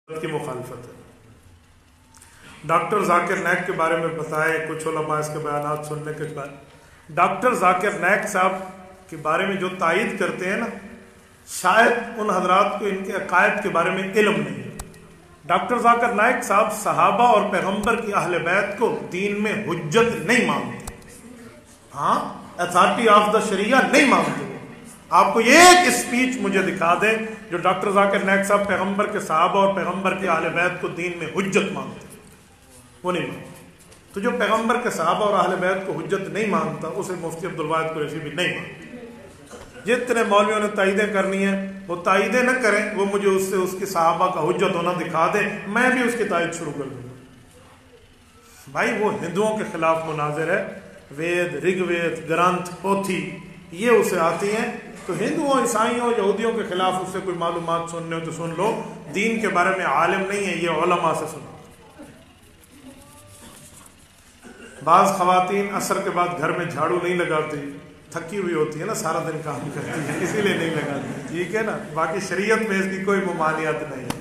کی مخالفت ہے۔ ڈاکٹر ذاکر نائک کے بارے میں بتائے کچھ علماء اس کے بیانات سننے کے بعد۔ ڈاکٹر ذاکر نائک صاحب کے بارے میں جو تائید کرتے ہیں نا، شاید ان حضرات کو ان کے عقائد کے بارے میں علم نہیں ہے۔ ڈاکٹر ذاکر نائک صاحب صحابہ اور پیغمبر کی اہل بیت کو دین میں حجت نہیں مانتے، ہاں اتھارٹی آف دا شریعہ نہیں مانتے۔ آپ کو ایک اسپیچ مجھے دکھا دیں جو ڈاکٹر ذاکر نائک صاحب پیغمبر کے صحابہ اور پیغمبر کے اہل بیت کو دین میں حجت مانتے، وہ نہیں مانتے۔ تو جو پیغمبر کے صحابہ اور اہل بیت کو حجت نہیں مانتا اسے مفتی عبدالواحد قریشی بھی نہیں مانتا۔ جتنے مولویوں نے تائیدیں کرنی ہیں وہ تائیدیں نہ کریں، وہ مجھے اس سے اس کے صحابہ کا حجت ہونا دکھا دیں، میں بھی اس کی تائید شروع کر دوں گا۔ بھائی وہ ہندوؤں کے خلاف مناظر ہے، وید، رگ وید، گرنتھ، پوتھی یہ اسے آتی ہیں، تو ہندوؤں، عیسائیوں، یہودیوں کے خلاف اس سے کوئی معلومات سننے ہو تو سن لو، دین کے بارے میں عالم نہیں ہے، یہ علماء سے سنو۔ بعض خواتین عصر کے بعد گھر میں جھاڑو نہیں لگاتی، تھکی ہوئی ہوتی ہے نا، سارا دن کام کرتی ہے، اسی لیے نہیں لگاتی، ٹھیک ہے نا، باقی شریعت میں اس کی کوئی ممانعت نہیں ہے۔